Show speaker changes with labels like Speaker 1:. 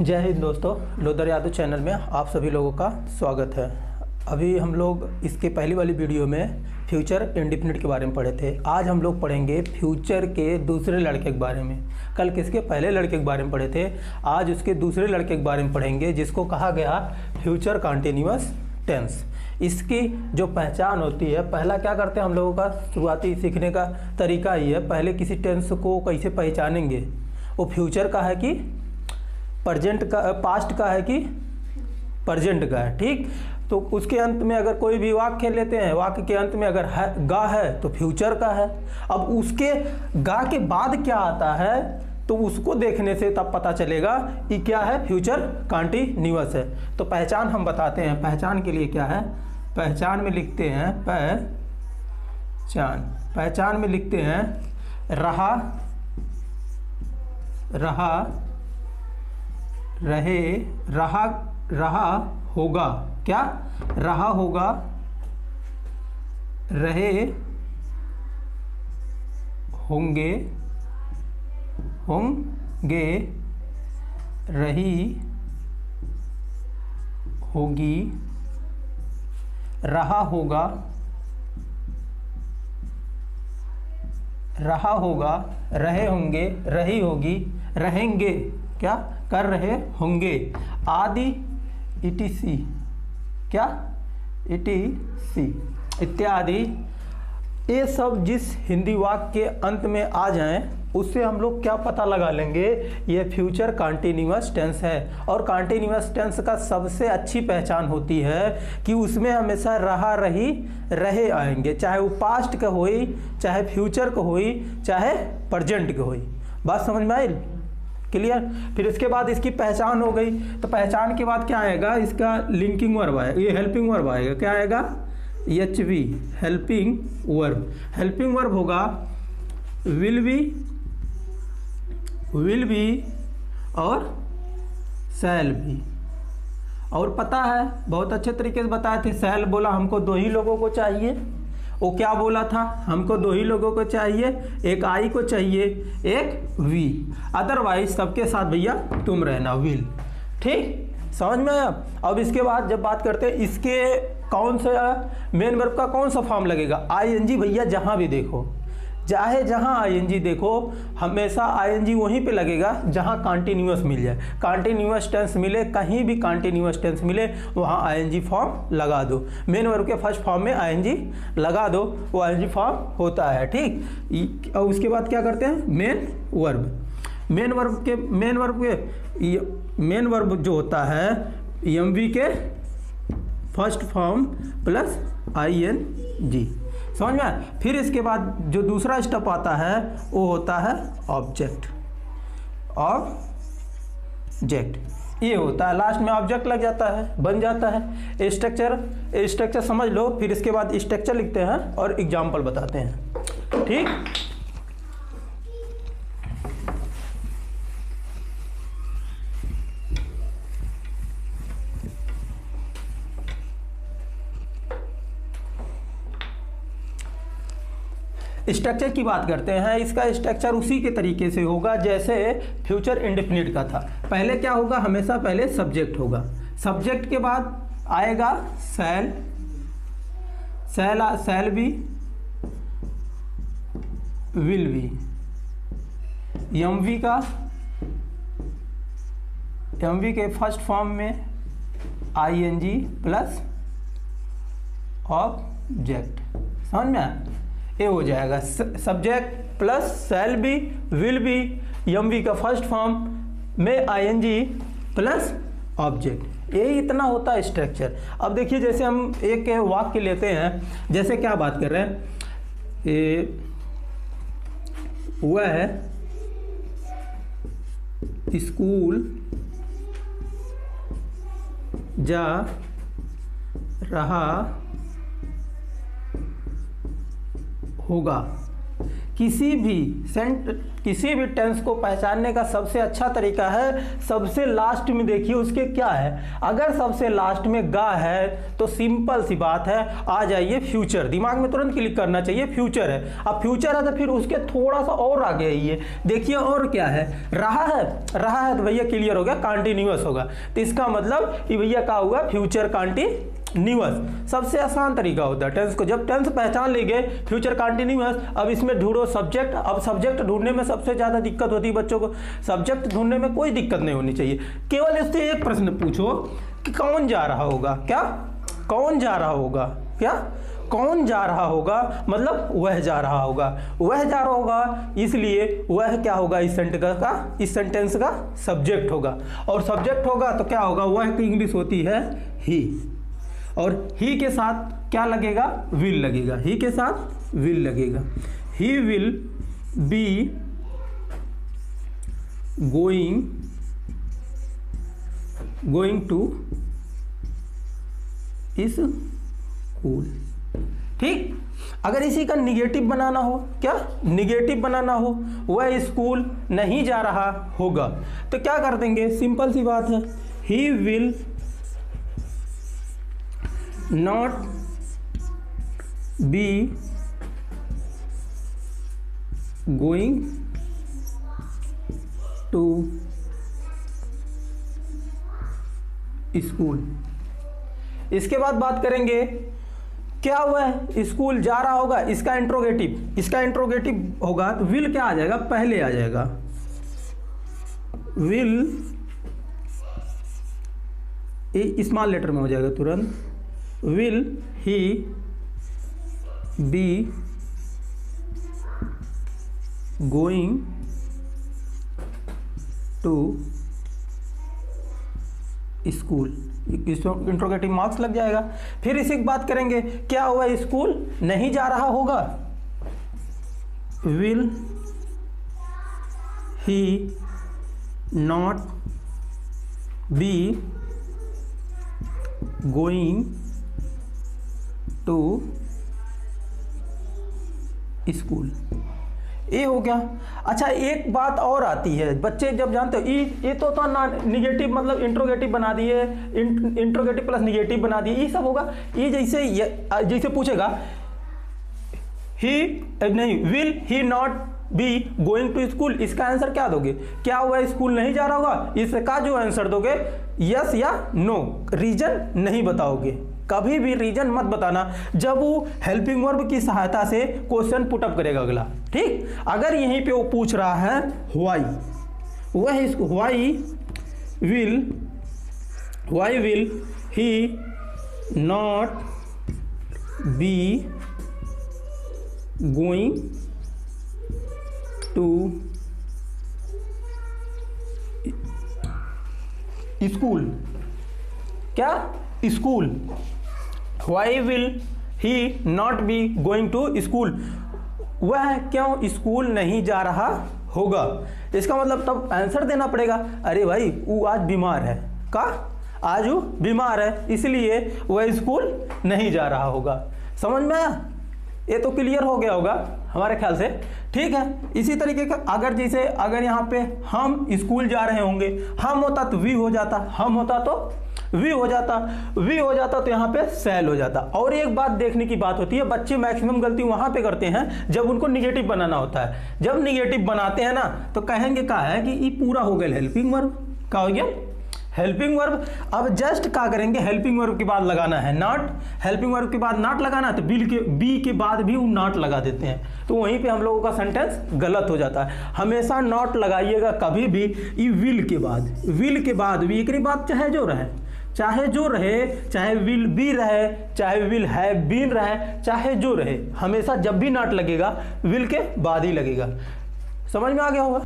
Speaker 1: जय हिंद दोस्तों, Lothar Yadav channel में आप सभी लोगों का स्वागत है। अभी हम लोग इसके पहली वाली वीडियो में फ्यूचर इंडेफिनिट के बारे में पढ़े थे। आज हम लोग पढ़ेंगे फ्यूचर के दूसरे लड़के के बारे में। कल किसके पहले लड़के के बारे में पढ़े थे, आज उसके दूसरे लड़के के बारे में पढ़ेंगे, जिसको कहा गया फ्यूचर कंटिन्यूअस टेंस। इसकी जो पहचान होती है, पहला क्या करते हैं हम लोगों का शुरुआती सीखने का तरीका ही है, पहले किसी टेंस को कैसे पहचानेंगे, वो फ्यूचर का है कि प्रेजेंट का, पास्ट का है कि प्रेजेंट का है। ठीक, तो उसके अंत में अगर कोई भी वाक्य लेते हैं, वाक्य के अंत में अगर है गा है तो फ्यूचर का है। अब उसके गा के बाद क्या आता है तो उसको देखने से तब पता चलेगा कि क्या है, फ्यूचर कंटिन्यूअस है। तो पहचान हम बताते हैं। पहचान के लिए क्या है, पहचान में लिखते हैं पहचान में लिखते हैं रहा, रहे, रहा होगा। क्या रहा होगा, रहे होंगे, रही होगी, रहा होगा, रहे होंगे, रही होगी, रहेंगे, क्या कर रहे होंगे, आदि etc, क्या etc इत्यादि। ये सब जिस हिंदी वाक्य के अंत में आ जाएं, उससे हम लोग क्या पता लगा लेंगे, ये फ्यूचर कंटिन्यूअस टेंस है। और कंटिन्यूअस टेंस का सबसे अच्छी पहचान होती है कि उसमें हमेशा रहा, रही, रहे आएंगे, चाहे वो पास्ट का होई, चाहे फ्यूचर का होई, चाहे प्रेजेंट का होई। बात समझ में आई, क्लियर। फिर इसके बाद इसकी पहचान हो गई, तो पहचान के बाद क्या आएगा, इसका लिंकिंग वर्ब आएगा, ये हेल्पिंग वर्ब आएगा। क्या आएगा, HV helping verb. Helping verb होगा विल बी और शैल बी। और पता है, बहुत अच्छे तरीके से बताए थे, शैल बोला हमको 2 ही लोगों को चाहिए, वो क्या बोला था, हमको 2 ही लोगों को चाहिए, एक आई को चाहिए, एक वी, अदरवाइज सबके साथ भैया तुम रहना, विल। ठीक, समझ में आया। अब इसके बाद जब बात करते हैं, इसके कौन सा मेन वर्ब का कौन सा फॉर्म लगेगा, ING भैया। जहाँ भी देखो, चाहे जहाँ ING देखो, हमेशा ING वहीं पे लगेगा जहाँ कंटिन्यूअस मिल जाए। कंटिन्यूअस टेंस मिले, कहीं भी कंटिन्यूअस टेंस मिले, वहाँ ING फॉर्म लगा दो। मेन वर्ब के फर्स्ट फॉर्म में ING लगा दो, वो ING फॉर्म होता है। ठीक, और उसके बाद क्या करते हैं, मेन वर्ब जो होता है MV के फर्स्ट फॉर्म प्लस ING। समझ में। फिर इसके बाद जो दूसरा स्टेप आता है वो होता है ऑब्जेक्ट। ये होता है, लास्ट में ऑब्जेक्ट लग जाता है, बन जाता है। स्ट्रक्चर समझ लो। फिर इसके बाद स्ट्रक्चर लिखते हैं और एग्जाम्पल बताते हैं। ठीक, स्ट्रक्चर की बात करते हैं। इसका स्ट्रक्चर उसी के तरीके से होगा जैसे फ्यूचर इंडेफिनिट का था। पहले क्या होगा, हमेशा पहले सब्जेक्ट होगा, सब्जेक्ट के बाद आएगा shall be, will be, MV के फर्स्ट फॉर्म में ING प्लस ऑब्जेक्ट। समझ में आया, ये हो जाएगा subject plus shall be, will be, MV का फर्स्ट फॉर्म में ING प्लस ऑब्जेक्ट। यही इतना होता है स्ट्रक्चर। अब देखिए, जैसे हम एक वाक्य लेते हैं, जैसे क्या बात कर रहे हैं, वह स्कूल जा रहा होगा। किसी भी टेंस को पहचानने का सबसे अच्छा तरीका है, सबसे लास्ट में देखिए उसके क्या है। अगर सबसे लास्ट में गा है तो सिंपल सी बात है, आ जाइए फ्यूचर। दिमाग में तुरंत क्लिक करना चाहिए फ्यूचर है। अब फ्यूचर है तो फिर उसके थोड़ा सा और आगे आइए, देखिए और क्या है, रहा है तो भैया क्लियर हो गया, कंटिन्यूअस होगा। तो इसका मतलब कि भैया क्या हुआ, फ्यूचर कंटिन्यूअस। सबसे आसान तरीका होता है टेंस को, जब टेंस पहचान लेंगे फ्यूचर कंटिन्यूअस। अब इसमें ढूंढो सब्जेक्ट। अब सब्जेक्ट ढूंढने में सबसे ज़्यादा दिक्कत होती है बच्चों को। सब्जेक्ट ढूंढने में कोई दिक्कत नहीं होनी चाहिए, केवल इससे एक प्रश्न पूछो कि कौन जा रहा होगा। क्या कौन जा रहा होगा, क्या कौन जा रहा होगा, मतलब वह जा रहा होगा, वह जा रहा होगा, इसलिए वह क्या होगा, इस सेंटेंस का सब्जेक्ट होगा। और सब्जेक्ट होगा तो क्या होगा, वह की इंग्लिश होती है ही, और ही के साथ क्या लगेगा, विल लगेगा। ही के साथ विल लगेगा। He will be going to school. ठीक। अगर इसी का निगेटिव बनाना हो, क्या निगेटिव बनाना हो, वह स्कूल नहीं जा रहा होगा, तो क्या कर देंगे, सिंपल सी बात है, he will not be going to school. इसके बाद बात करेंगे क्या हुआ है, स्कूल जा रहा होगा, इसका इंट्रोगेटिव होगा तो विल क्या आ जाएगा, पहले आ जाएगा। विल स्मॉल लेटर में हो जाएगा तुरंत। Will he be going to school, interrogative marks लग जाएगा। फिर इसी की बात करेंगे, क्या हुआ, स्कूल नहीं जा रहा होगा, will he not be going to school. ये हो गया। अच्छा, एक बात और आती है, बच्चे जब जानते हो ये तो था ना निगेटिव, मतलब इंट्रोगेटिव बना दिए, इंट्रोगेटिव प्लस निगेटिव बना दिए, ये सब होगा। ये जैसे पूछेगा will he not be going to school, इसका आंसर क्या दोगे, क्या हुआ, स्कूल नहीं जा रहा होगा, इसका जो आंसर दोगे यस या नो, रीजन नहीं बताओगे। कभी भी रीजन मत बताना जब वो हेल्पिंग वर्ब की सहायता से क्वेश्चन पुटअप करेगा अगला। ठीक। अगर यहीं पे वो पूछ रहा है व्हाई, वह इसको why will he not be going to school, क्या school, why will he not be going to school, वह क्यों स्कूल नहीं जा रहा होगा। इसका मतलब तब आंसर देना पड़ेगा, अरे भाई वो आज बीमार है, का आज वो बीमार है इसलिए वह स्कूल नहीं जा रहा होगा। समझ में आया, ये तो क्लियर हो गया होगा हमारे ख्याल से। ठीक है। इसी तरीके का अगर यहाँ पे हम स्कूल जा रहे होंगे, हम होता तो वी हो जाता, हम होता तो वी हो जाता तो यहाँ पे सेल हो जाता। और एक बात देखने की बात होती है, बच्चे मैक्सिमम गलती वहाँ पे करते हैं जब उनको निगेटिव बनाना होता है। जब निगेटिव बनाते हैं ना तो कहेंगे क्या है कि ये पूरा हो गया हेल्पिंग वर्ब, क्या हो गया हेल्पिंग वर्ब। अब जस्ट क्या करेंगे, हेल्पिंग वर्ब के बाद लगाना है नॉट, हेल्पिंग वर्ब के बाद नॉट लगाना है तो बी के बाद भी वो नॉट लगा देते हैं, तो वहीं पे हम लोगों का सेंटेंस गलत हो जाता है। हमेशा नॉट लगाइएगा कभी भी, ये विल के बाद भी एक बात चाहे जो रहे, चाहे विल बी रहे, चाहे विल हैव बीन रहे, चाहे जो रहे, हमेशा जब भी नॉट लगेगा विल के बाद ही लगेगा। समझ में आ गया होगा।